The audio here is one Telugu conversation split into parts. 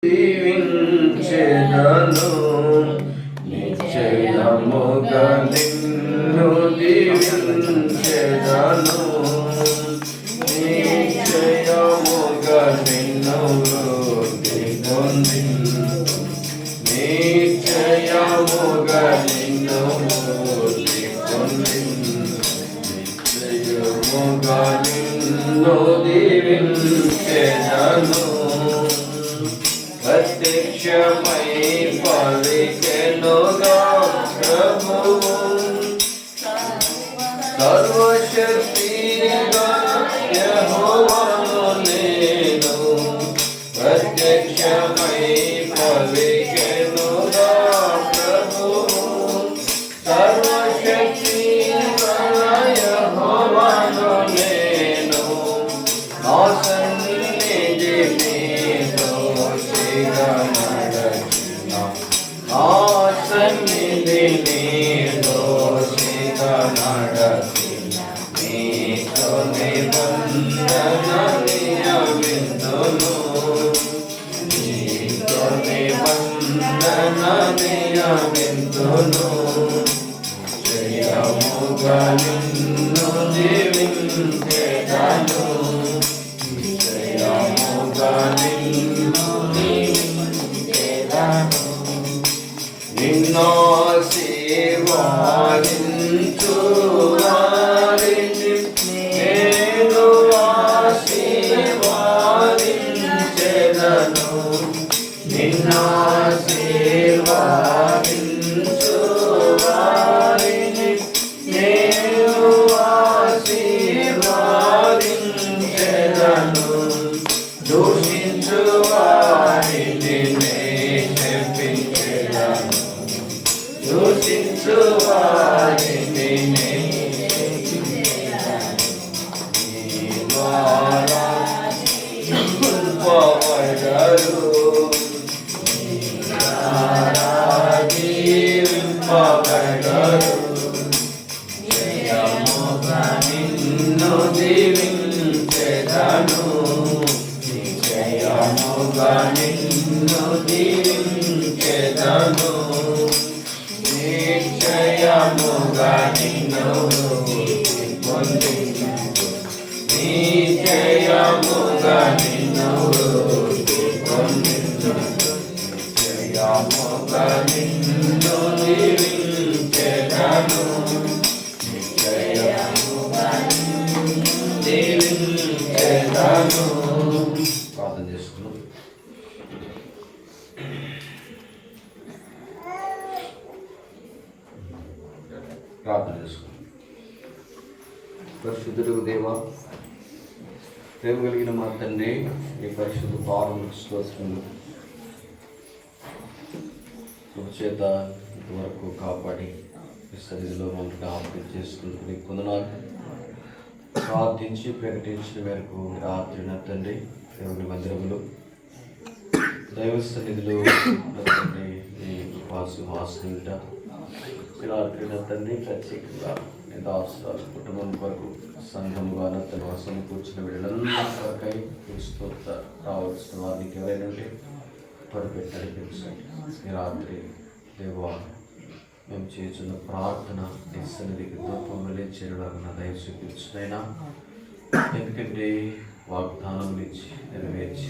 దీవించెదను నిశ్చయముగా నిన్ను దీవించెదను నిశ్చయముగా నిన్ను వృద్ధి పొందిను నిశ్చయముగా నిన్ను వృద్ధి పొందిను నిశ్చయముగా నిన్ను దీవించెదను ప్రత్యక్షమై పలికెనుగా ప్రభువు సర్వశక్తిగా యెహోవాను నేను ప్రత్యక్షమై పలికెనుగా ప్రభువు సర్వశక్తిగా యెహోవాను నేను నా సన్నిధి నిన్ను దీవించెదను నిశ్చయముగా నిన్ను దీవించెదను నిన్ను ఆశీర్వదించు వారిని నేను ఆశీర్వదించెదను నిన్ను ఆశీర్వదించు వారిని నేను ఆశీర్వదించెదను దూషించు వారిని శపించెదను దూషించు వారిని నీ ద్వారా జీవింపబడరు జీవింపబడరు జయముగా నిన్ను దీవించెదను జయముగా నిన్ను దీవించెదను నిశ్చయముగా నిన్ను పొందిను నిశ్చయముగా నిన్ను పొందిను నిశ్చయముగా నిన్ను దీవించెదను నిశ్చయముగా నిన్ను దీవించెదను. ప్రార్థన చేసుకున్నాం. ప్రార్థన చేసుకున్నాం. పరిశుద్ధుడు దేవా, ప్రేమ కలిగిన మా తండ్రి, ఈ పరిశుద్ధ పాదం స్తోత్రములు చేత ఇంతవరకు కాపాడి ఈ సన్నిధిలో మమ్మల్ని ఆపరేట్ చేసుకుంటూ నీకు వందనాలు. ప్రార్థించి ప్రకటించిన మేరకు రాత్రి తండ్రి దేవుని మందిరంలో దైవ సన్నిధిలో తండ్రి నీ సింహాసనం రాత్రి తండ్రి ప్రత్యేకంగా నీ దాసురాలు కుటుంబం కొరకు సంఘముగా తన సమకూర్చిన వీళ్ళందరికై స్తోత్ర రావాల్సిన వారికి ఎవరైనా ఉంటే పడిపెట్టి నడిపించండి. ఈ రాత్రి దేవా మేము చేస్తున్న ప్రార్థన నీ సన్నిధికి దూపం వెలించేలాగా దయ చూపించినైనా, ఎందుకంటే వాగ్దానం ఇచ్చి నెరవేర్చి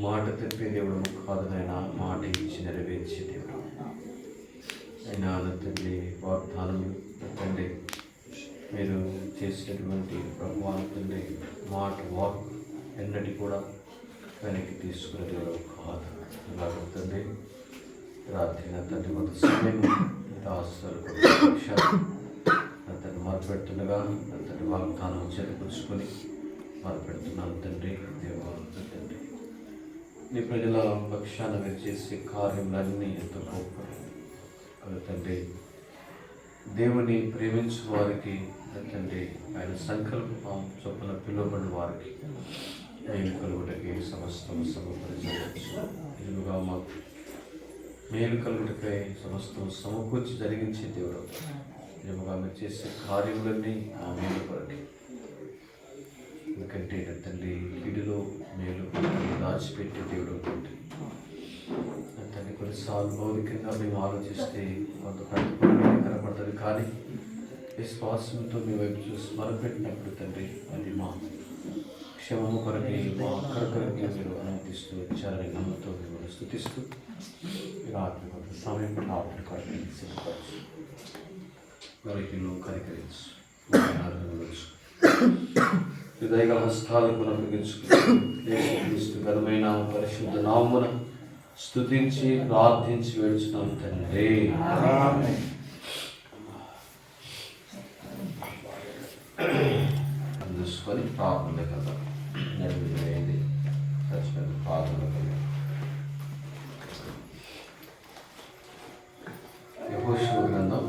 మాట తప్పే దేవుడు కాదు నాయన, మాట ఇచ్చి నెరవేర్చే దేవుడు అయినా తండ్రి. వాగ్దానం తండ్రి మీరు చేసినటువంటి ప్రభువాను తండ్రి మాట వాక్ ఎన్నటి కూడా వెనక్కి తీసుకునే దేవుడు కాదు. అలాగ తండ్రి రాత్రి నా తండ్రి కొంత సమయం దాసులు అతను మొదలుపెడుతుండగా అతని వాగ్దానం చేరుపుచ్చుకొని మొదలుపెడుతున్నాను తండ్రి. దేవా తండ్రి, నీ ప్రజల పక్షాన మీరు చేసే కార్యములన్నీ ఎంతో గొప్ప తండ్రి. దేవుని ప్రేమించు వారికి తండ్రి ఆయన సంకల్పం చొప్పున పిలువబడిన వారికి మేలు కలుగుటకి సమస్తం సమకూర్చవచ్చు. ఇదిగా మాకు మేలు కలుగుటకై సమస్తం సమకూర్చి జరిగించే దేవుడు. నిజముగా మీరు చేసే కార్యములన్నీ ఆ మేలు కొరకి. ఎందుకంటే తండ్రి కీడులో మేలు దాచిపెట్టే దేవుడు తండ్రి. తండ్రి కొన్నిసార్లు భౌతికంగా మేము ఆలోచిస్తే కొంత ప్రతిఫలం కనపడుతుంది, కానీ విశ్వాసంతో మీ వైపు చూసి మొరపెట్టినప్పుడు తండ్రి అది మా క్షమము కొరకి, మా అక్కర కొరకి మీరు అనుమతిస్తూ వచ్చారని నమ్మతో మిమ్మల్ని స్తుతిస్తూ రాత్రి కొంత సమయం రాత్రి కొరకి సిద్ధపరచు, వారికి కనికరించు, హృదయగల హస్తాలకు అప్పగించుకుంటూ ఘనమైన పరిశుద్ధ నామమున స్తుతించి ప్రార్థించి వేడుచున్నాం తండ్రి. అందుకొని ప్రార్థన కదా నిర్మితమైంది ప్రార్థన కదా. యెహోషువ గ్రంథం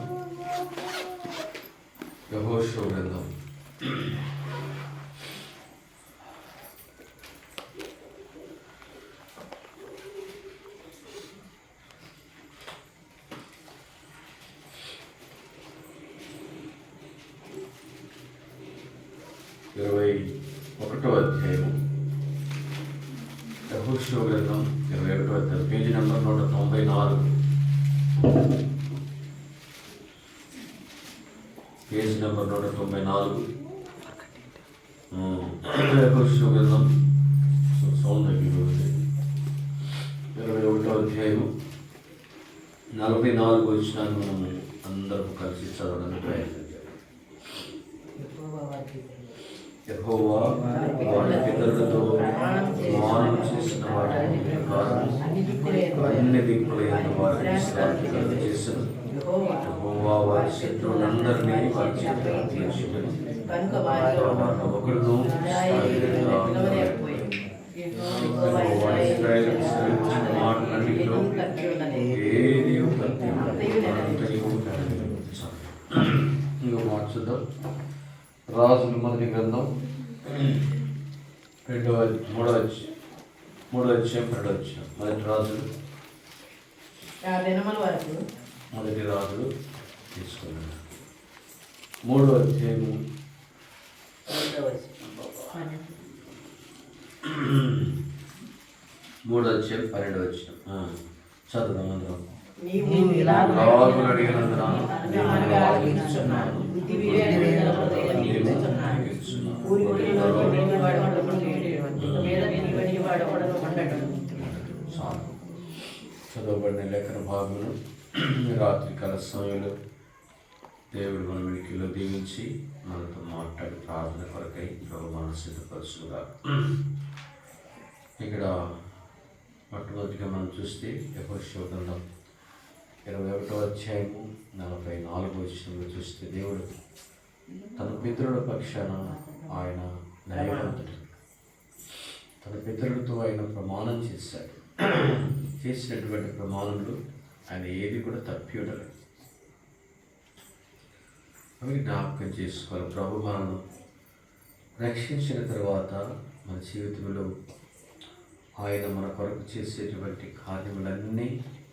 21వ అధ్యాయము. యెహోషువ గ్రంథం 21వ అధ్యాయం, పేజీ నెంబర్ 194. Page number 194. యెహోషువ గ్రంథం సౌండ్ తగ్గిపోతుంది. 21వ అధ్యాయము 44 వచనాన్ని మనం అందరూ కలిసి చదవడానికి ప్రయత్నం. యెహోవా వారి పితరులతో ప్రమాణం చేసిన వాటిని అన్ని దిక్కులైన వారిని విశ్రాంతి కలుగజేసెను. యెహోవా వారి శత్రువులందరినీ వారి చేతికి అప్పగించెను. ఒకడును మాటలన్నిటిలో ఏది ఇంకో మాట చూద్దాం. రాజుల మొదటి గ్రంథం 3వ అధ్యాయం 2వ. మొదటి రాజులు మొదటి రాజులు తీసుకున్నాడు 3వ అధ్యాయము 12వ వచనం చదువుదాం అందరం. రాజులు అడిగినందున చదవబడిన లేఖన భాగమును రాత్రికాల సమయంలో దేవుడు మన వెనుకలో దీవించి మనతో మాట్లాడి ప్రార్థన కొరకై ప్రభువును సిద్ధపరచుగా. ఇక్కడ మొట్టమొదటిగా మనం చూస్తే యెహోషువ గ్రంథం 21వ అధ్యాయము 44వ వచనంలో చూస్తే దేవుడు తన పితరుల పక్షాన ఆయన న్యాయవంతుడు. తన పితరులతో ఆయన ప్రమాణం చేశాడు. చేసినటువంటి ప్రమాణములు ఆయన ఏది కూడా తప్పి ఉండలేదు. అవి జ్ఞాపకం చేసుకోవాలి. ప్రభు మనను రక్షించిన తర్వాత మన జీవితంలో ఆయన మన కొరకు చేసేటువంటి కార్యములన్నీ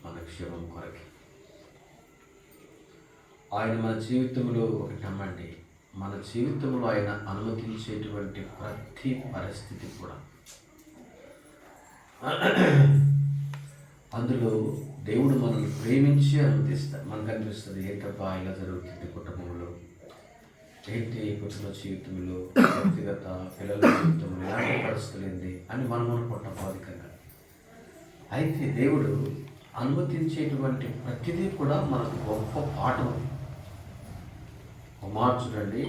మన క్షేమం కొరకే. ఆయన మన జీవితంలో ఒకటి నమ్మండి, మన జీవితంలో ఆయన అనుమతించేటువంటి ప్రతి పరిస్థితి కూడా అందులో దేవుడు మనల్ని ప్రేమించి అనుమతిస్తాడు. మనకు అనిపిస్తుంది ఏంటబ్బా ఇలా జరుగుతుంది కుటుంబంలో, ఏంటి కుటుంబ జీవితంలో, వ్యక్తిగత పిల్లల జీవితంలో ఎలాంటి పరిస్థితులు అని మనం అనుకుంటాం బాధికంగా. అయితే దేవుడు అనుమతించేటువంటి ప్రతిదీ కూడా మనకు గొప్ప పాఠం. ఒక మాట చూడండి,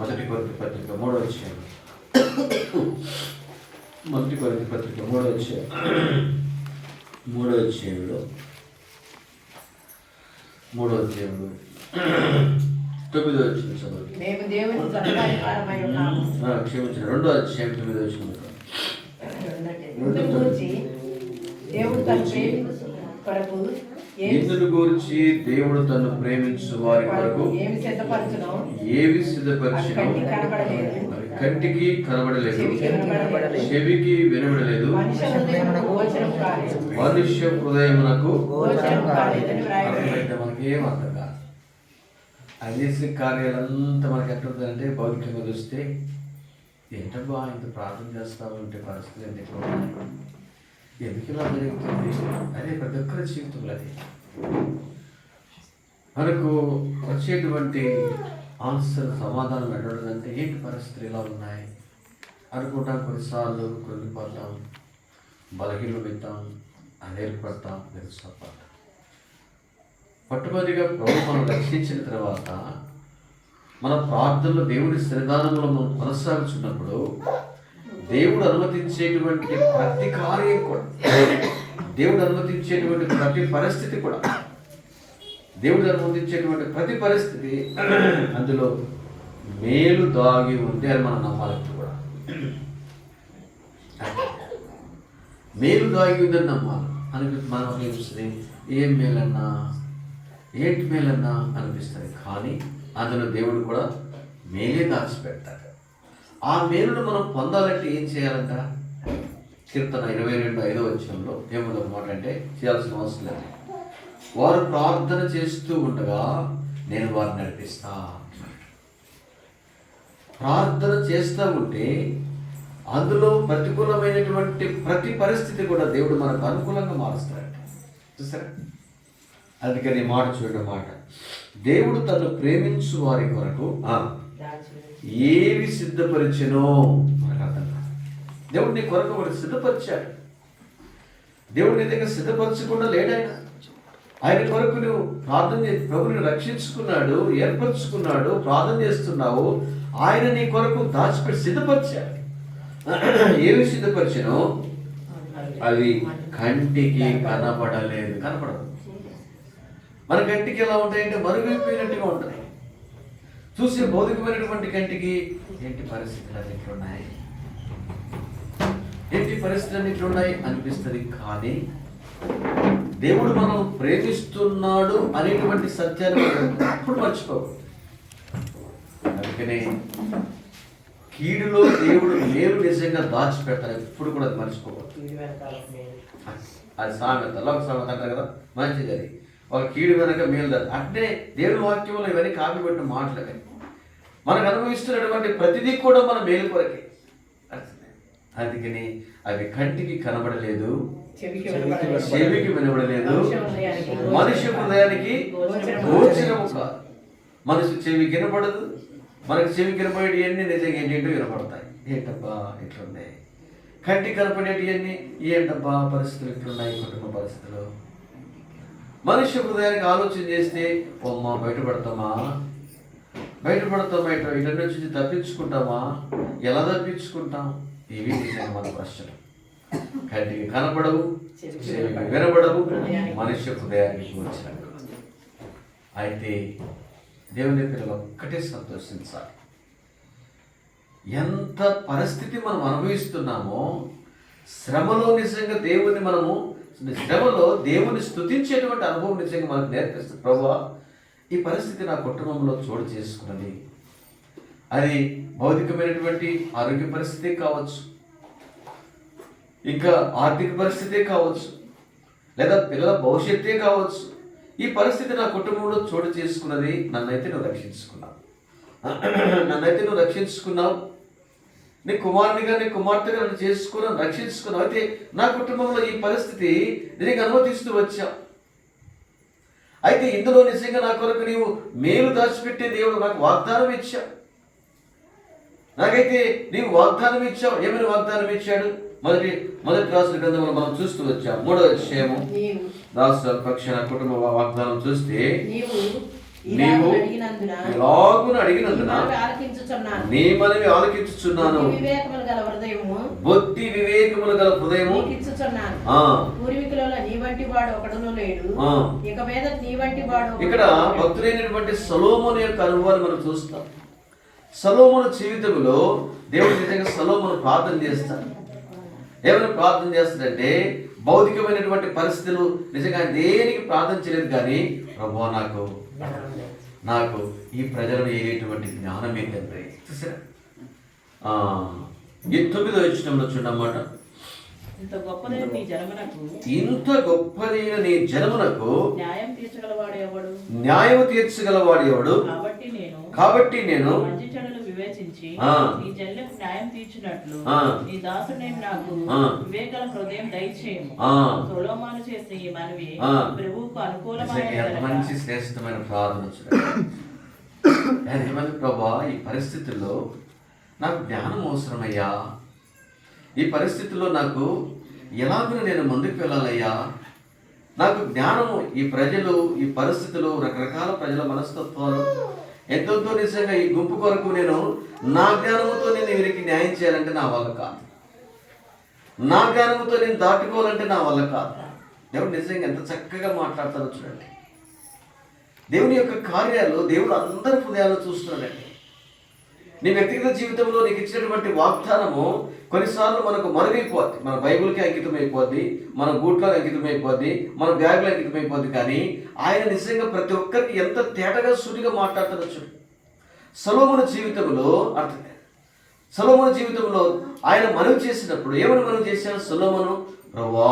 మొదటి కొరింథీ పత్రిక 3వ అధ్యాయం. మొదటి కొరింథీ పత్రిక 3వ అధ్యాయం 3వ అధ్యాయంలో 9వ వచనం చదవండి. క్షమించిన 2వ అధ్యాయం 9వ వచనం. ఇందును గురించి దేవుడు తను ప్రేమించు వారి కొరకు ఏమి సిద్ధపరిచినో కంటికి కనబడలేదు, చెవికి వినబడలేదు, మనుష్య హృదయమునకు మనకేం అర్థం కాదు. అది చేసే కార్యాలంతా మనకి ఎట్లుంటుందంటే భౌతికంగా చూస్తే ఏంటబ్బా ఇంత ప్రార్థన చేస్తావు అంటే పరిస్థితులు ఎందుకు ఎందుకు ఇలా జరుగుతుంది అదే ప్రతి ఒక్కరి జీవితంలో అది మనకు వచ్చేటువంటి ఆన్సర్ సమాధానం ఎడదంటే ఏంటి పరిస్థితులు ఇలా ఉన్నాయి అనుకుంటాం. కొన్నిసార్లు కృంగిపోతాం, బలహీనమవుతాం, అనేర్పడతాం, నిరుత్సాహపడతాం. పట్టుబడిగా ప్రభు మనం రక్షించిన తర్వాత మన ప్రార్థనలో దేవుడి సన్నిధానంలో మనం కొనసాగుతున్నప్పుడు దేవుడు అనుమతించేటువంటి ప్రతి కార్యం కూడా, దేవుడు అనుమతించేటువంటి ప్రతి పరిస్థితి కూడా, దేవుడు అనుమతించేటువంటి ప్రతి పరిస్థితి అందులో మేలు దాగి ఉంది అని మనం నమ్మాలి. కూడా మేలు దాగి ఉందని నమ్మాలి. మనం అనిపిస్తుంది ఏం మేలన్నా ఏంటి మేలన్నా అనిపిస్తుంది. కానీ అందులో దేవుడు కూడా మేలే దాచిపెడతాడు. ఆ మేలును మనం పొందాలంటే ఏం చేయాలంట? కీర్తన 22:5 ఏముంది మాట అంటే చేయాల్సిన అవసరం లేదు. వారు ప్రార్థన చేస్తూ ఉండగా నేను వారిని నడిపిస్తా. ప్రార్థన చేస్తూ ఉంటే అందులో ప్రతికూలమైనటువంటి ప్రతి పరిస్థితి కూడా దేవుడు మనకు అనుకూలంగా మారుస్తాడు. చూసారా? అందుకని మాట చూడడం మాట, దేవుడు తను ప్రేమించు వారి కొరకు ఏవి సిద్ధపరిచెనో మనకు అర్థం కాదు. దేవుడు నీ కొరకు ఒకటి సిద్ధపరిచాడు. దేవుడు నీ దగ్గర సిద్ధపరచకుండా లేడాయన. ఆయన కొరకు నువ్వు ప్రార్థన చేసి ప్రభుని రక్షించుకున్నాడు, ఏర్పరచుకున్నాడు, ప్రార్థన చేస్తున్నావు. ఆయన నీ కొరకు దాచిపెట్టి సిద్ధపరిచాడు. ఏవి సిద్ధపరిచెనో అవి కంటికి కనపడలేదు. కనపడదు. మన కంటికి ఎలా ఉంటాయంటే మరుగైపోయినట్టుగా ఉంటాయి. చూసే భౌతికమైనటువంటి కంటికి ఏంటి పరిస్థితులు అన్నిట్లున్నాయి, ఏంటి పరిస్థితులు అన్నిట్లున్నాయి అనిపిస్తుంది. కానీ దేవుడు మనం ప్రేమిస్తున్నాడు అనేటువంటి సత్యాన్ని ఎప్పుడు మర్చిపోకూడదు. అందుకనే కీడులో దేవుడు మేలు నిజంగా దాచిపెడతారు. ఎప్పుడు కూడా అది మర్చిపోకూడదు. అది సామెత, లోక సామెత అంటారు కదా, మంచిది. అది ఒక కీడు వెనక మేలు అంటే దేవుడి వాక్యంలో ఇవన్నీ కాపీ పెట్టిన మాటలే. మనకు అనుభవిస్తున్నటువంటి ప్రతిదీ కూడా మన మేలు కొరకే. అందుకని అవి కంటికి కనబడలేదు, చెవికి వినబడలేదు, మనిషి హృదయానికి గోచరము కాదు. మనిషి చెవి వినపడదు. మనకి చెవి కనపడేటివన్నీ నిజంగా ఏంటంటూ వినపడతాయి. ఏంటబ్బా ఇట్లున్నాయి. కంటికి కనపడేటివన్నీ ఏంటబ్బా పరిస్థితులు ఇట్లున్నాయి, కుటుంబ పరిస్థితులు. మనిషి హృదయానికి ఆలోచన చేస్తే అమ్మా బయటపడతామా, ఇటు నుంచి తప్పించుకుంటామా, ఎలా తప్పించుకుంటాం? ఇవి నిజంగా మన ప్రశ్నలు. కంటికి కనపడవు, చెవికి వినపడవు, మనిషి హృదయానికి వచ్చిన. అయితే దేవుని పిల్లలు ఒక్కటే సంతోషించాలి. ఎంత పరిస్థితి మనం అనుభవిస్తున్నామో, శ్రమలో నిజంగా దేవుని మనము శ్రమలో దేవుని స్తుతించేటువంటి అనుభవం నిజంగా మనకు నేర్పిస్తుంది. ప్రభువా, ఈ పరిస్థితి నా కుటుంబంలో చోటు చేసుకున్నది. అది భౌతికమైనటువంటి ఆరోగ్య పరిస్థితి కావచ్చు, ఇంకా ఆర్థిక పరిస్థితే కావచ్చు, లేదా పిల్లల భవిష్యత్తే కావచ్చు. ఈ పరిస్థితి నా కుటుంబంలో చోటు చేసుకున్నది. నన్నైతే నువ్వు రక్షించుకున్నావు. నీ కుమారునిగా, నీ కుమార్తెగా నన్ను చేసుకున్నావు, రక్షించుకున్నావు. అయితే నా కుటుంబంలో ఈ పరిస్థితి నిజంగా అనుమతిస్తూ వచ్చావు. అయితే ఇందులో నిజంగా నా కొరకు నీవు మేలు దాచిపెట్టే దేవుడు నాకు వాగ్దానం ఇచ్చావు. నాకైతే నీవు వాగ్దానం ఇచ్చావు. ఏమైనా వాగ్దానం ఇచ్చాడు? మొదటి రాసుల గ్రంథంలో మనం చూస్తూ వచ్చాం. 3వ అధ్యాయము రాసుల పక్షాన కుటుంబ వాగ్దానం చూస్తే, నీవు ఇలాగున అడిగినందున నీ మనవి ఆలకించుచున్నాను, బుద్ధి వివేకములు గల హృదయము. ఇక్కడ భక్తులైనటువంటి సొలొమోను యొక్క అనుభవాన్ని మనం చూస్తాం. సొలొమోను జీవితంలో దేవుడు నిజంగా సొలొమోను ప్రార్థన చేస్తాడు. ఏమైనా ప్రార్థన చేస్తాడంటే భౌతికమైనటువంటి పరిస్థితులు నిజంగా దేనికి ప్రార్థన చేయలేదు. కానీ ప్రభువా, నాకు ఈ ప్రజలను ఏటువంటి జ్ఞానం ఏంటంటే చూసారా, 9వ వచనంలో చూడమాట, ఇంత గొప్పదైన నీ జనమునకు న్యాయం తీర్చగలవాడు ఎవడు? కాబట్టి నేను వివేచించి నీ చెల్లెకు న్యాయం తీర్చినట్లు నీ దాసుడైన నాకు వివేకల హృదయం దయచేయము. సొలొమోను చేసిన ఈ మనవి ప్రభువుకు అనుకూలమైన మంచి శ్రేష్టమైన ప్రార్థన. ప్రభా, ఈ పరిస్థితుల్లో నాకు జ్ఞానం అవసరమయ్యా. ఈ పరిస్థితుల్లో నాకు ఎలాగో నేను ముందుకు వెళ్ళాలయ్యా. నాకు జ్ఞానము, ఈ ప్రజలు, ఈ పరిస్థితులు, రకరకాల ప్రజల మనస్తత్వాలు ఎంతో నిజంగా ఈ గుంపు కొరకు నేను నా జ్ఞానముతో నేను వీరికి న్యాయం చేయాలంటే నా వల్ల కాదు. నా జ్ఞానముతో నేను దాటుకోవాలంటే నా వల్ల కాదు. దేవుడు నిజంగా ఎంత చక్కగా మాట్లాడతారో చూడండి. దేవుని యొక్క కార్యాలు దేవుడు అందరి హృదయాల్లో చూస్తున్నాడండి. నీ వ్యక్తిగత జీవితంలో నీకు ఇచ్చినటువంటి వాగ్దానము కొన్నిసార్లు మనకు మరుగైపోద్ది. మన బైబిల్కి అంకితమైపోద్ది, మన గూట్లకు అంకితమైపోద్ది, మన బ్యాగ్లో అంకితమైపోద్ది. కానీ ఆయన నిజంగా ప్రతి ఒక్కరికి ఎంత తేటగా సూటిగా మాట్లాడుతారో చూడండి. సొలొమోను జీవితంలో ఆయన మనవి చేసినప్పుడు ఏమని మనవి చేశాడు? సొలొమోను, ప్రభువా,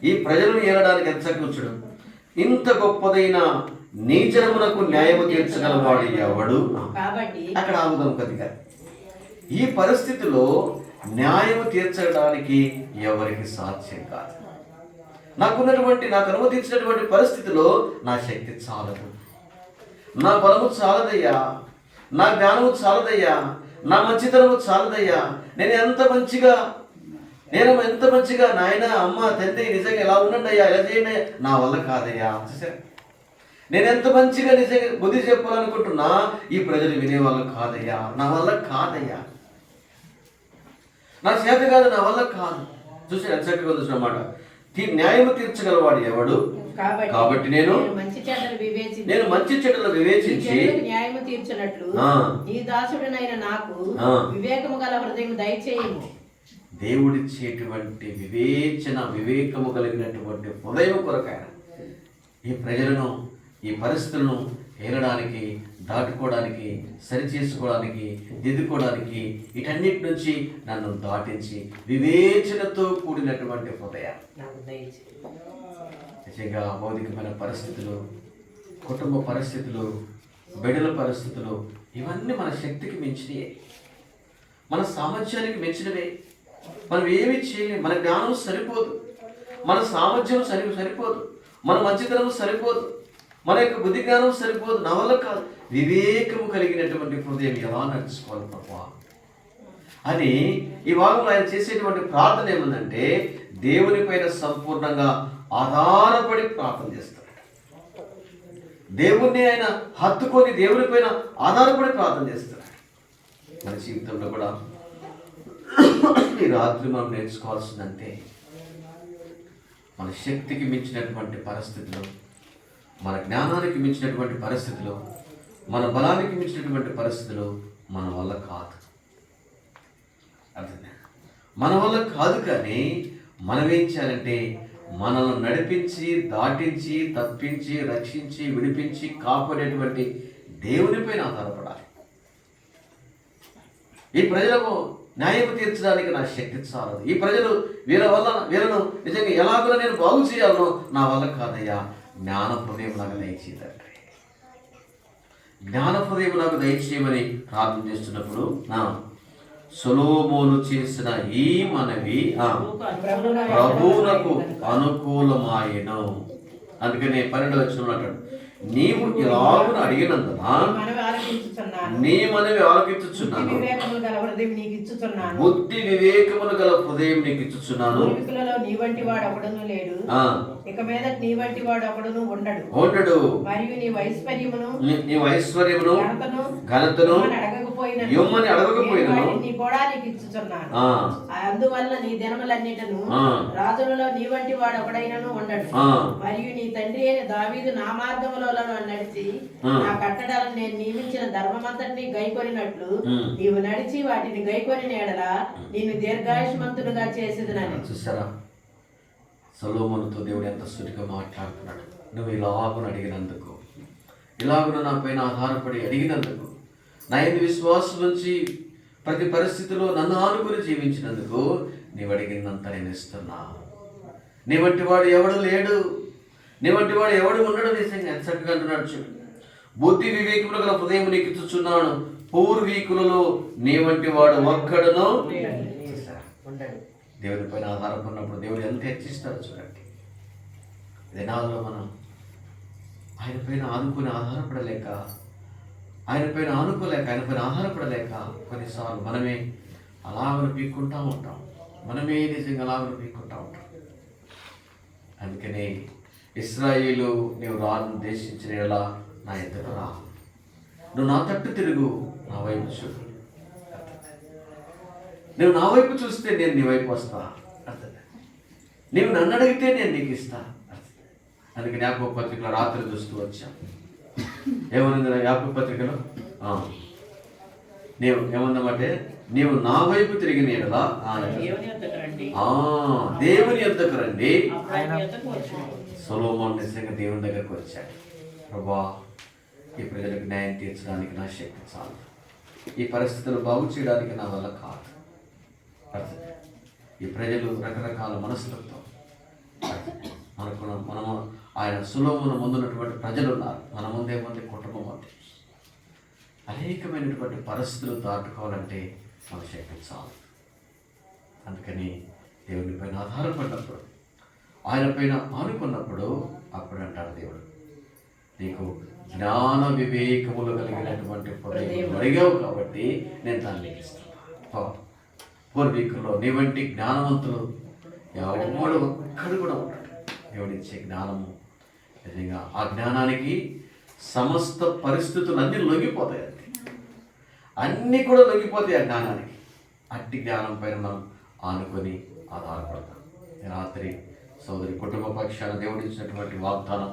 ఈ ప్రజలను ఏలడానికి ఎంత చక్కగా, ఇంత గొప్పదైన నీ జనమునకు న్యాయము తీర్చగలవాడు ఎవడు? అక్కడ ఆగుదాం కొద్దిగా. ఈ పరిస్థితిలో న్యాయము తీర్చడానికి ఎవరికి సాధ్యం కాదు. నాకు అనుమతించినటువంటి పరిస్థితిలో నా శక్తి చాలదు, నా బలము చాలదయ్యా, నా జ్ఞానము చాలదయ్యా, నా మంచితనము చాలదయ్యా. నేను ఎంత మంచిగా నాయన, అమ్మ, తండ్రి నిజంగా ఎలా ఉండండి అయ్యా, ఎలా చేయండి అయ్యా, నా వల్ల కాదయ్యా. నేను ఎంత మంచిగా నిజంగా బుద్ధి చెప్పాలనుకుంటున్నా, ఈ ప్రజలు వినేవాళ్ళు కాదయ్యా, నా వల్ల కాదయ్యా, నా చేత కాదు, నా వల్ల కాదు. చూసి చక్కగా చూసినమాట. న్యాయము తీర్చగలవాడు ఎవడు? కాబట్టి నేను మంచి చెడ్డలు వివేచించి న్యాయము తీర్చినట్లు నీ దాసుడనైన నాకు వివేకము గల హృదయం దయచేయము. దేవుడిచ్చేటువంటి వివేకము కలిగినటువంటి హృదయం కొరకాయ ఈ ప్రజలను, ఈ పరిస్థితులను ఏలడానికి, దాటుకోవడానికి, సరిచేసుకోవడానికి, దిద్దుకోవడానికి, వీటన్నిటి నుంచి నన్ను దాటించి వివేచనతో కూడినటువంటి హృదయం. నిజంగా భౌతికమైన పరిస్థితులు, కుటుంబ పరిస్థితులు, బిడ్డల పరిస్థితులు, ఇవన్నీ మన శక్తికి మించినవే, మన సామర్థ్యానికి మించినవే. మనం ఏమీ చేయలేము. మన జ్ఞానం సరిపోదు, మన సామర్థ్యం సరిపోదు, మన మంచితనం సరిపోదు, మన యొక్క బుద్ధి జ్ఞానం సరిపోదు. నా వల్ల కాదు. వివేకము కలిగినటువంటి హృదయం ఎలా నడుచుకోవాలి ప్రభా అని ఈ భాగంలో ఆయన చేసేటువంటి ప్రార్థన ఏముందంటే, దేవుని పైన సంపూర్ణంగా ఆధారపడి ప్రార్థన చేస్తాడు. దేవుణ్ణి ఆయన హత్తుకొని దేవుని పైన ఆధారపడి ప్రార్థన చేస్తాడు. మన జీవితంలో కూడా ఈ రాత్రి మనం నేర్చుకోవాల్సిందంటే, మన శక్తికి మించినటువంటి పరిస్థితులు, మన జ్ఞానానికి మించినటువంటి పరిస్థితులు, మన బలానికి మించినటువంటి పరిస్థితులు మన వల్ల కాదు. అర్థం మన వల్ల కాదు. కానీ మనం ఏం చేయాలంటే, మనల్ని నడిపించి, దాటించి, తప్పించి, రక్షించి, విడిపించి, కాపాడేటువంటి దేవునిపైన ఆధారపడాలి. ఈ ప్రజలకు న్యాయం తీర్చడానికి నా శక్తి చాలదు. ఈ ప్రజలు వీళ్ళను నిజంగా ఎలాగో నేను బాగు చేయాలనో నా వల్ల కాదయ్యా. జ్ఞాన హృదయం నాకు దయచేయండి, జ్ఞాన హృదయం నాకు దయచేయమని ప్రార్థన చేస్తున్నప్పుడు సొలొమోను చేసిన ఈ మనవి ప్రభువునకు అనుకూలమాయెను. అందుకనే 12వ వచనంలో అంటాడు, నీవు ఇలాగున అడిగినందున నీ మనవి ఆలకించుచున్నాను, బుద్ధి వివేకములు గల హృదయం నీకు ఇచ్చుచున్నాను. నీ వంటి వాడు ఒకడును లేడు, ఇక మీద నీ వంటి వాడు ఒకడును ఉండడు. మరియు నీ ఐశ్వర్యమును ఘనతను ఇవ్వమని అడగకపోయినను కూడా నీకు ఇచ్చుచున్నాను. అందువల్ల నీ దినములన్నిటను రాజులలో నీ వంటి వాడు ఒకడైనను ఉండడు. మరియు నీ తండ్రి అయిన దావీదు నా మార్గములో నడిచి నా కట్టడాలను నేను నియమించిన ధర్మమంతటిని గైకొనినట్లు నీవు నడిచి వాటిని గైకొని ఎడల నిన్ను దీర్ఘాయుష్మంతుడుగా చేసేదనని. చూసారా, సొలొమోనుతో దేవుడు ఎంత సూటిగా మాట్లాడుతున్నాడు. నువ్వు ఇలాగున అడిగినందుకు, ఇలాగున నా పైన ఆధారపడి అడిగినందుకు, నా యందు విశ్వాసం నుంచి ప్రతి పరిస్థితిలో నన్ను ఆనుకుని జీవించినందుకు నీవు అడిగినంత నేను ఇస్తున్నా. నీ వంటి వాడు ఎవడు లేడు, నీ వంటి వాడు ఎవడు ఉండడు. నిజంగా చక్కగా అంటున్నాడు చూడు. బుద్ధి వివేకములు గల హృదయం నీకు ఇచ్చుచున్నాను, పూర్వీకులలో నీ వంటి వాడు ఒక్కడును ఉండడు. దేవుని పైన ఆధారపడినప్పుడు దేవుడు ఎంత హెచ్చిస్తారో చూడండి. దినాల్లో మనం ఆయన పైన ఆధారపడలేక ఆయన పైన ఆధారపడలేక కొన్నిసార్లు మనమే అలాగను పీక్కుంటూ ఉంటాం. మనమే నిజంగా అలాగను పీక్కుంటూ ఉంటాం. అందుకనే ఇశ్రాయేలు, నీవు రాను దేశించిన యెడల నా ఎదుట రా, నువ్వు నా తట్టు తిరుగు, నా వైపు చూడు. నువ్వు నా వైపు చూస్తే నేను నీ వైపు వస్తా. నీవు నన్ను అడిగితే నేను నీకు ఇస్తా. అందుకని యాకోబు పత్రికలో రాత్రి చూస్తూ వచ్చాం. ఏమన్నది యాకోబు పత్రికలో? నీవు ఏమన్నామంటే, నీవు నా వైపు తిరిగిన యెడల దేవుని యొద్దకు రండి. సొలొమోను నిజంగా దేవుని దగ్గరకు వచ్చాడు. ప్రభువా, ఈ ప్రజలకు న్యాయం తీర్చడానికి నా శక్తి చాలు, ఈ పరిస్థితులు బాగు చేయడానికి నా వల్ల కాదు. ఈ ప్రజలు రకరకాల మనస్తత్వం, మనము ఆయన సొలొమోను ముందున్నటువంటి ప్రజలు ఉన్నారు, మన ముందేముంది కుటుంబం ఉంది. అనేకమైనటువంటి పరిస్థితులు దాటుకోవాలంటే మన శక్తి చాలు. అందుకని దేవుని పైన ఆధారపడినప్పుడు, ఆయన పైన ఆనుకున్నప్పుడు అప్పుడు అంటాడు దేవుడు, నీకు జ్ఞాన వివేకములు కలిగినటువంటి హృదయం అడిగావు కాబట్టి నేను దాన్ని ఇస్తాను. పూర్వీకుల్లో నీ వంటి జ్ఞానవంతులు ఎవడు ఒక్కడు కూడా ఉంటాడు. దేవుడిచ్చే జ్ఞానము నిజంగా ఆ జ్ఞానానికి సమస్త పరిస్థితులు అన్నీ లొంగిపోతాయి. అన్నీ కూడా లొంగిపోతాయి ఆ జ్ఞానానికి. అట్టి జ్ఞానం పైన మనం ఆనుకొని ఆధారపడతాం. రాత్రి సోదరి కుటుంబ పక్షాన దేవుడిచ్చినటువంటి వాగ్దానం,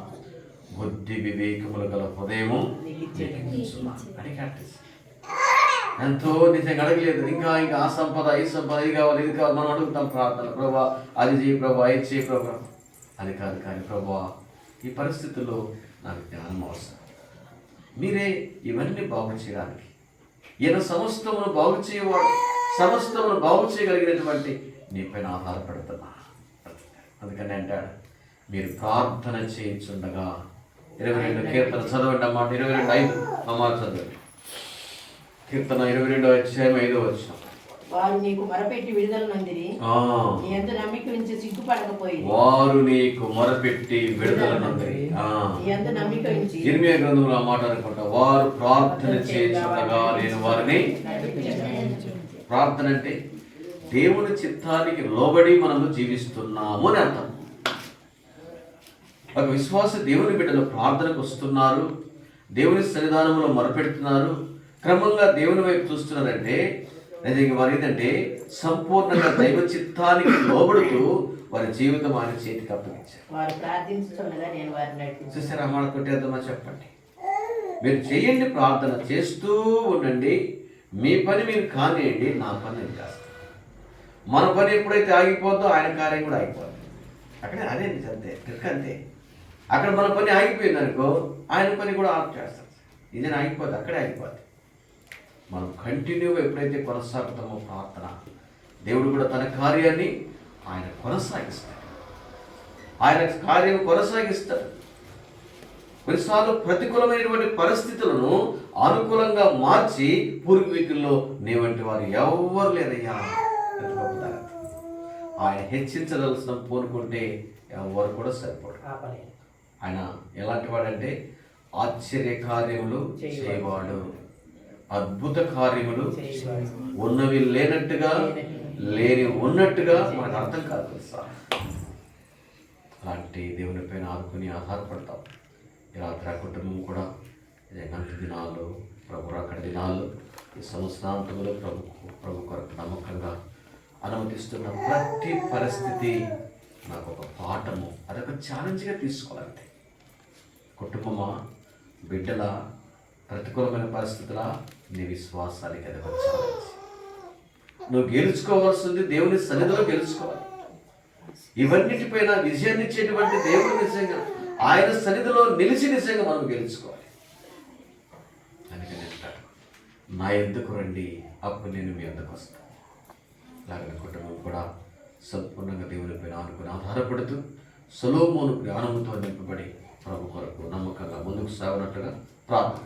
బుద్ధి వివేకములు గల హృదయము అడిగాడు. ఎంతో నిజంగా అడగలేదు. ఇంకా ఆ సంపద, ఈ సంపద, ఇది కావాలి, ఇది కావాలి మనం అడుగుతాం ప్రార్థన. ప్రభా అది చేయి, ప్రభా ఇది చేయి, ప్రభా అది కాదు. కానీ ప్రభా ఈ పరిస్థితుల్లో నాకు జ్ఞానం అవసరం, మీరే ఇవన్నీ బాగు చేయడానికి, ఈయన సమస్తమును బాగు చేయవాడు, సమస్తమును బాగు చేయగలిగినటువంటి నీ పైన ఆధారపడుతున్నా. అందుకని అంటాడు, మీరు ప్రార్థన చేయించుండగా 22 కీర్తన చదవండి అన్నమాట. 22:5 అమ్మ చదవండి. కీర్తన 22:5 వారు నీకు మొరపెట్టి విడుదల నొందిరి, నీ యందు నమ్మిక ఉంచి సిగ్గుపడకపోయింది. వారు నీకు మొరపెట్టి విడుదల నొందిరి, నీ యందు నమ్మిక ఉంచి. ఇర్మియా గ్రంథంలో ఆ మాట అనుకుంటా, వారు ప్రార్థన చేయించుండగా నేను వారిని. ప్రార్థన అంటే దేవుని చిత్తానికి లోబడి మనము జీవిస్తున్నాము అని అర్థం. ఒక విశ్వాస దేవుని బిడ్డలు ప్రార్థనకు వస్తున్నారు, దేవుని సన్నిధానంలో మొరపెడుతున్నారు, క్రమంగా దేవుని వైపు చూస్తున్నారంటే నిజంగా వారు ఏంటంటే సంపూర్ణంగా దైవ చిత్తానికి లోబడుతూ వారి జీవితం ఆయన చేతికి అప్పగించారు. చూసారా మాట కొట్టేద్దామా చెప్పండి. మీరు చేయండి, ప్రార్థన చేస్తూ ఉండండి, మీ పని మీరు కానివ్వండి, నా పని నేను చేస్తాను. మన పని ఎప్పుడైతే ఆగిపోద్దో ఆయన కార్యం కూడా ఆగిపోద్ది. అక్కడే అదే అంతే, అంతే. అక్కడ మన పని ఆగిపోయింది అనుకో, ఆయన పని కూడా ఆఫ్ చేస్తాం. ఇదేనా ఆగిపోద్ది, అక్కడే ఆగిపోద్ది. మనం కంటిన్యూగా ఎప్పుడైతే కొనసాగుతామో ప్రార్థన, దేవుడు కూడా తన కార్యాన్ని ఆయన కొనసాగిస్తాడు. ఆయన కార్యం కొనసాగిస్తాడు. కొన్నిసార్లు ప్రతికూలమైనటువంటి పరిస్థితులను అనుకూలంగా మార్చి పూర్వీకుల్లో నీ వంటి వారు ఎవరు లేరయ్యా. ఆయన హెచ్చించదలసిన పూనుకుంటే ఎవరు కూడా సరిపడు. ఆయన ఎలాంటి వాడంటే ఆశ్చర్య కార్యములు చేయవాడు, అద్భుత కార్యములు, ఉన్నవి లేనట్టుగా లేని ఉన్నట్టుగా మనకు అర్థం కాదు సార్. అలాంటి దేవుని పైన ఆదుకుని ఆధారపడతాం. ఈ రాత్రి ఆ కుటుంబం కూడా గంట దినాలు, ప్రభు అక్కడ దినాలు, ఈ సంవత్సరాంతంలో ప్రభు కొరకు నమ్మకంగా అనుమతిస్తున్న ప్రతి పరిస్థితి నాకు ఒక పాఠము, అదొక ఛాలెంజ్గా తీసుకోవాలంటే. కుటుంబమా, బిడ్డల ప్రతికూలమైన పరిస్థితుల నీ విశ్వాసానికి అది ఒక ఛాలెంజ్. నువ్వు గెలుచుకోవాల్సింది దేవుని సన్నిధిలో గెలుచుకోవాలి. ఇవన్నిటిపైన విజయాన్ని ఇచ్చేటువంటి దేవుడు నిజంగా ఆయన సన్నిధిలో నిలిచి నిజంగా మనం గెలుచుకోవాలి. అందుకని అంటాడు, నా యొద్దకు రండి, అప్పుడు నేను మీ యొద్దకు వస్తాను. అలాగే కుటుంబం కూడా సంపూర్ణంగా దేవుని పైన ఆనుకుని ఆధారపడుతూ సొలొమోను జ్ఞానంతో నింపబడి ప్రభు కొరకు నమ్మకంగా ముందుకు సాగినట్లుగా ప్రార్థన